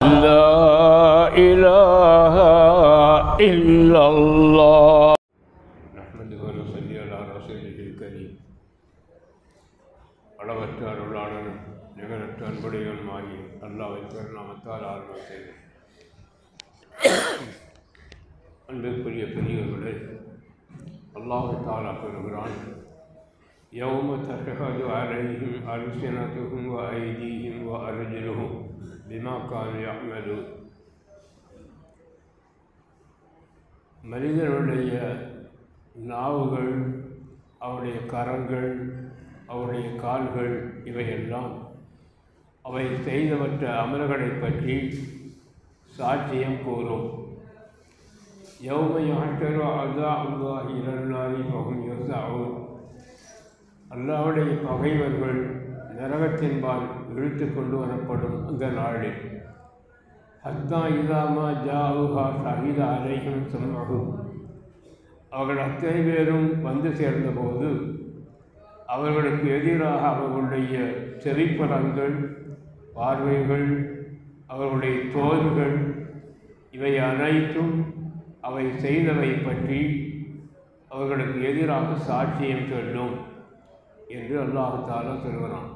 لا إله إلا الله نحمده ونصلي على رسوله الكريم அளவற்ற அருளாளனும் நிகரற்ற அன்புடையவனுமாகி அல்லாஹ்வின் திருநாமத்தால் ஆரம்பம் செய்தேன். அன்பிற்குரிய பெரியவர்களே, அல்லாஹ் தஆலா கூறுகிறான், யௌம தஷ்ஹது அலைஹிம் அல்ஸினத்துஹும் வ ஐதீஹிம் வ அர்ஜுலுஹும் பிமா கானூ யஅமலூன். மனிதனுடைய நாவுகள், அவருடைய கரங்கள், அவருடைய கால்கள் இவையெல்லாம் அவை செய்தவற்ற அமல்களை பற்றி சாட்சியம் கூறும். யௌம யஹ்ஷரு அஅதாஉல்லாஹி இலன்னாரி ஃபஹும் யுஸஅஊன். அல்லாஹ்வுடைய பகைவர்கள் நரகத்தின்பால் இழுத்து கொண்டு வரப்படும் அந்த நாளில் ஹத்தா இதாமா ஜாவுஹா ஷஹீத அலைஹிம் ஸம்உஹும். அவர்கள் அத்தனை பேரும் வந்து சேர்ந்தபோது அவர்களுக்கு எதிராக அவர்களுடைய செவிப்பலங்கள், பார்வைகள், அவர்களுடைய தோள்கள் இவை அனைத்தும் அவை செய்தவை பற்றி அவர்களுக்கு எதிராக சாட்சியம் சொல்லும் என்று அல்லாஹ் தஆலா சொல்கிறான்.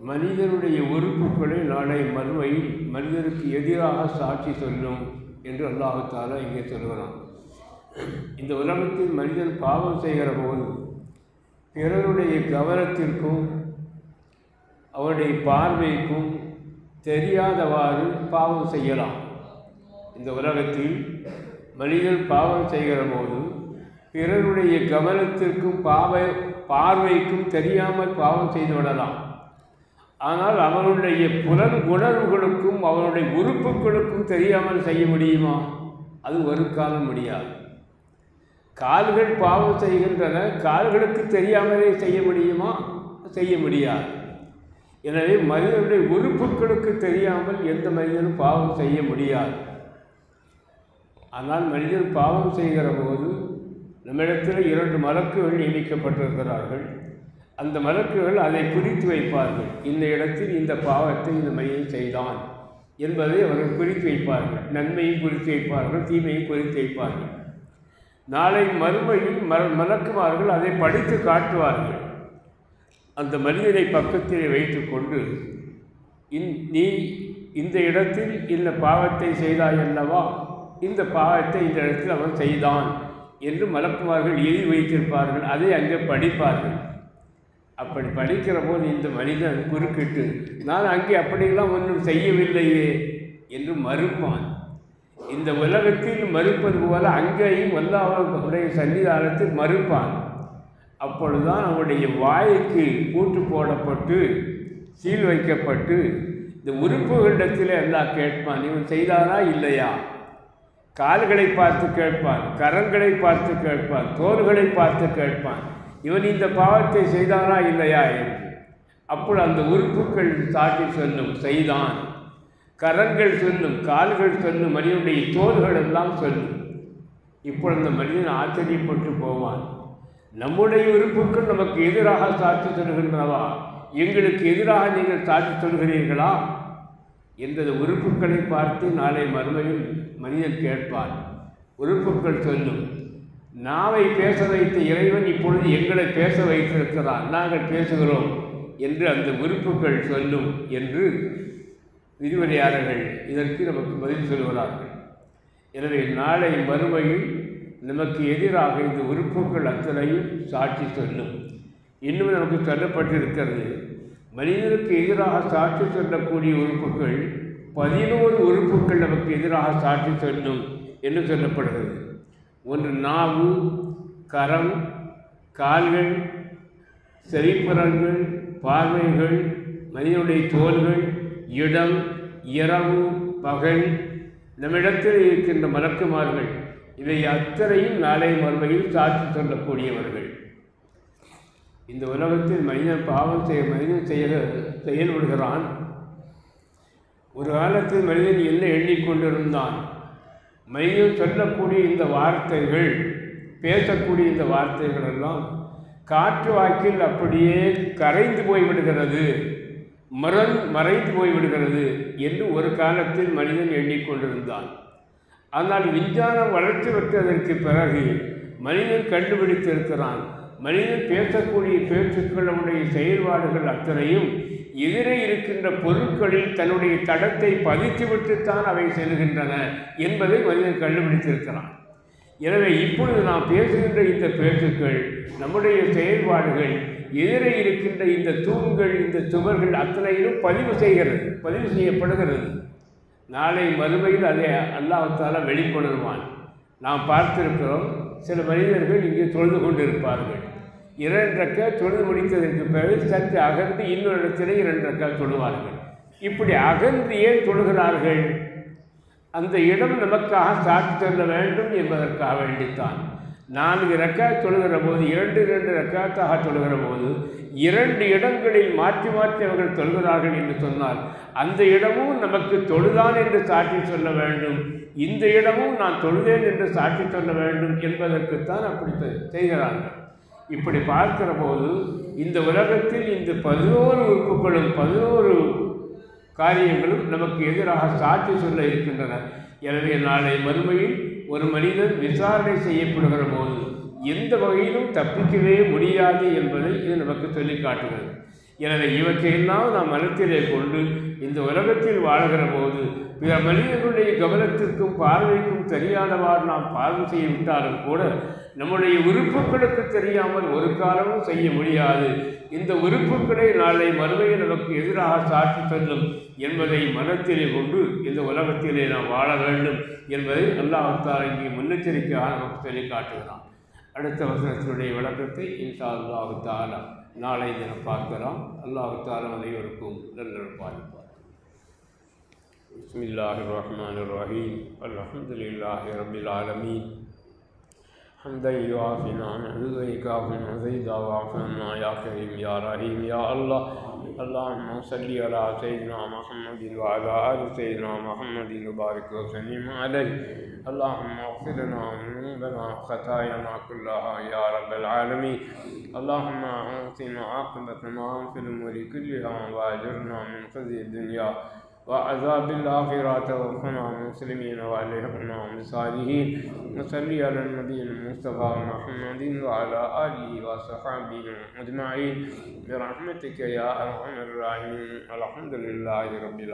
மனிதனுடைய உறுப்புகளை நாளை மறுமையில் மனிதனுக்கு எதிராக சாட்சி சொல்லும் என்று அல்லாஹ் தஆலா இங்கே சொல்கிறான். இந்த உலகத்தில் மனிதன் பாவம் செய்கிற போது பிறருடைய கவனத்திற்கும் அவருடைய பார்வைக்கும் தெரியாதவாறு பாவம் செய்யலாம். இந்த உலகத்தில் மனிதன் பாவம் செய்கிற போது பிறருடைய கவனத்திற்கும் பார்வைக்கும் தெரியாமல் பாவம் செய்து விடலாம். ஆனால் அவனுடைய புலன் உணர்வுகளுக்கும் அவனுடைய உறுப்புகளுக்கும் தெரியாமல் செய்ய முடியுமா? அது ஒரு காலம் முடியாது. கால்கள் பாவம் செய்கின்றன, கால்களுக்கு தெரியாமலே செய்ய முடியுமா? செய்ய முடியாது. எனவே மனிதனுடைய உறுப்புகளுக்கு தெரியாமல் எந்த மனிதனும் பாவம் செய்ய முடியாது. ஆனால் மனிதன் பாவம் செய்கிற போது நம்மிடத்தில் 2 மலக்குகள் நியமிக்கப்பட்டிருக்கிறார்கள். அந்த மலக்குகள் அதை குறித்து வைப்பார்கள். இந்த இடத்தில் இந்த பாவத்தை இந்த மனிதன் செய்தான் என்பதை அவர்கள் குறித்து வைப்பார்கள். நன்மையும் குறித்து வைப்பார்கள், தீமையும் குறித்து வைப்பார்கள். நாளை மறுமையில் மலக்குமார்கள் அதை படித்து காட்டுவார்கள். அந்த மனிதனை பக்கத்திலே வைத்து கொண்டு, நீ இந்த இடத்தில் இந்த பாவத்தை செய்தாய் அல்லவா, இந்த பாவத்தை இந்த இடத்தில் அவன் செய்தான் என்று மலக்குமார்கள் எழுதி வைத்திருப்பார்கள். அதை அங்கே படிப்பார்கள். அப்படி படிக்கிற போது இந்த மனிதன் குறுக்கிட்டு, நான் அங்கே அப்படியெல்லாம் ஒன்றும் செய்யவில்லையே என்று மறுப்பான். இந்த உலகத்தில் மறுப்பது போல அங்கேயும் அல்லாஹ்வுடைய சன்னிதானத்தில் மறுப்பான். அப்பொழுதுதான் அவனுடைய வாய்க்கு பூட்டு போடப்பட்டு சீல் வைக்கப்பட்டு இந்த உறுப்புகளிடத்தில் எல்லாம் கேட்பான், இவன் செய்தானா இல்லையா. கால்களை பார்த்து கேட்பான், கரங்களை பார்த்து கேட்பான், தோள்களை பார்த்து கேட்பான், இவன் இந்த பாவத்தை செய்தானா இல்லையா என்று. அப்பொழுது அந்த உறுப்புகள் சாட்சி சொல்லும், செய்தான். கரங்கள் சொல்லும், கால்கள் சொல்லும், மனிதனுடைய தோள்கள் எல்லாம் சொல்லும். இப்பொழுது அந்த மனிதன் ஆச்சரியப்பட்டு போவான். நம்முடைய உறுப்புகள் நமக்கு எதிராக சாட்சி சொல்கின்றனவா, எங்களுக்கு எதிராக நீங்கள் சாட்சி சொல்கிறீர்களா என்ற உறுப்புகளை பார்த்து நாளை மறுமையில் மனிதன் கேட்பான். உறுப்புகள் சொல்லும், நாவை பேச வைத்த இறைவன் இப்பொழுது எங்களை பேச வைத்திருக்கிறான், நாங்கள் பேசுகிறோம் என்று அந்த உறுப்புகள் சொல்லும் என்று விரிவுரையாளர்கள் இதற்கு நமக்கு பதில் சொல்கிறார்கள். எனவே நாளை மறுமையில் நமக்கு எதிராக இந்த உறுப்புகள் அத்தனையும் சாட்சி சொல்லும். இன்னும் நமக்கு சொல்லப்பட்டிருக்கிறது, மனிதனுக்கு எதிராக சாட்சி சொல்லக்கூடிய உறுப்புகள் 11 உறுப்புகள் நமக்கு எதிராக சாட்சி சொல்லும் என்று சொல்லப்படுகிறது. ஒன்று நாவு, கரம், கால்கள், செவிப்புலன்கள், பார்வைகள், மனிதனுடைய தோள்கள், இடம், இரவு, பகல், நம்மிடத்தில் இருக்கின்ற மலக்குமார்கள் இவை அத்தனையும் நாளை மறுமையில் சாட்சி சொல்லக்கூடியவர்கள். இந்த உலகத்தில் மனிதன் பாவம் செயல்படுகிறான். ஒரு காலத்தில் மனிதன் என்ன எண்ணிக்கொண்டிருந்தான், மனிதன் சொல்லக்கூடிய இந்த வார்த்தைகள், பேசக்கூடிய இந்த வார்த்தைகள் எல்லாம் காற்று வாக்கில் அப்படியே கரைந்து போய்விடுகிறது. மறைந்து போய்விடுகிறது என்று ஒரு காலத்தில் மனிதன் எண்ணிக்கொண்டிருந்தான். ஆனால் விஞ்ஞானம் வளர்ச்சி பெற்றதற்கு பிறகு மனிதன் கண்டுபிடித்திருக்கிறான், மனிதன் பேசக்கூடிய பேச்சுக்களுடைய செயல்பாடுகள் அத்தனையும் எதிரே இருக்கின்ற பொருட்களில் தன்னுடைய தடத்தை பதித்துவிட்டுத்தான் அவை செல்கின்றன என்பதை மனிதன் கண்டுபிடித்திருக்கிறான். எனவே இப்பொழுது நாம் பேசுகின்ற இந்த பேச்சுக்கள், நம்முடைய செயல்பாடுகள் எதிரே இருக்கின்ற இந்த தூண்கள், இந்த சுவர்கள் அத்தனையிலும் பதிவு செய்யப்படுகிறது. நாளை மறுமையில் அதை அல்லாஹ் தஆலா வெளிக்கொணர்வான். நாம் பார்த்திருக்கிறோம், சில மனிதர்கள் இங்கே தொழுது கொண்டிருப்பார்கள். 2 ரக்காத் தொழுது முடித்ததற்கு பிறகு சற்று அகன்று இன்னொரு இடத்திலே 2 ரக்காத் தொழுவார்கள். இப்படி அகன்று ஏன் தொழுகிறார்கள்? அந்த இடம் நமக்காக சாட்சி சொல்ல வேண்டும் என்பதற்காக வேண்டித்தான். 4 ரக்காத் தொழுகிற போது 2 ரக்காத்தாக தொழுகிற போது 2 இடங்களில் மாற்றி அவர்கள் தொழுகிறார்கள் என்று சொன்னால், அந்த இடமும் நமக்கு தொழுதான் என்று சாட்சி சொல்ல வேண்டும், இந்த இடமும் நான் தொழுதேன் என்று சாட்சி சொல்ல வேண்டும் என்பதற்குத்தான் அப்படி செய்கிறார்கள். இப்படி பார்க்கிற போது இந்த உலகத்தில் இந்த 11 உறுப்புகளும் 11 காரியங்களும் நமக்கு எதிராக சாட்சி சொல்ல இருக்கின்றன. எனவே நாளை மறுமையில் ஒரு மனிதன் விசாரணை செய்யப்படுகிற போது எந்த வகையிலும் தப்பிக்கவே முடியாது என்பதை இது நமக்கு சொல்லி காட்டுகிறது. எனவே இவற்றையெல்லாம் நாம் மனத்திலே கொண்டு இந்த உலகத்தில் வாழ்கிற போது பிற மனிதர்களுடைய கவனத்திற்கும் பார்வைக்கும் தெரியாதவாறு நாம் பார்வை செய்யவிட்டாலும் கூட நம்முடைய உறுப்புகளுக்கு தெரியாமல் ஒரு காலமும் செய்ய முடியாது. இந்த உறுப்புகளை நாளை மறுமையில் நமக்கு எதிராக சாட்சி சொல்லும் என்பதை மனத்திலே கொண்டு இந்த உலகத்திலே நாம் வாழ வேண்டும் என்பதை அல்லாஹ் தஆலா இங்கே முன்னெச்சரிக்கையாக நமக்கு சொல்லி காட்டுகிறான். அடுத்த வசனத்தினுடைய விளக்கத்தை இன்ஷா அல்லாஹ் தஆலா நாளை தினம் பார்க்கலாம். அல்லாஹ் தஆலா அனைவருக்கும் நல்லருள்பாலிப்பார். பிஸ்மில்லாஹிர் ரஹ்மானிர் ரஹீம். அல்ஹம்துலில்லாஹி ரப்பில் ஆலமீன். حمدا يوافي نعمه ويكافئ مزيدا واعف عنا يا كريم يا رحيم يا الله. اللهم صل على سيدنا محمد وعلى آل سيدنا محمد وبارك وسلم عليه. اللهم اغفر لنا ذنوبنا وخطايانا كلها يا رب العالمين. اللهم اعطنا عاقبتنا في الأمور كلها واجرنا من خزي الدنيا وعذاب الآخرة توفنا مسلمين وألحقنا بالصالحين. وصلي على النبي المصطفى محمد وعلى آله وصحبه أجمعين برحمتك يا أرحم الراحمين. الحمد لله رب العالمين.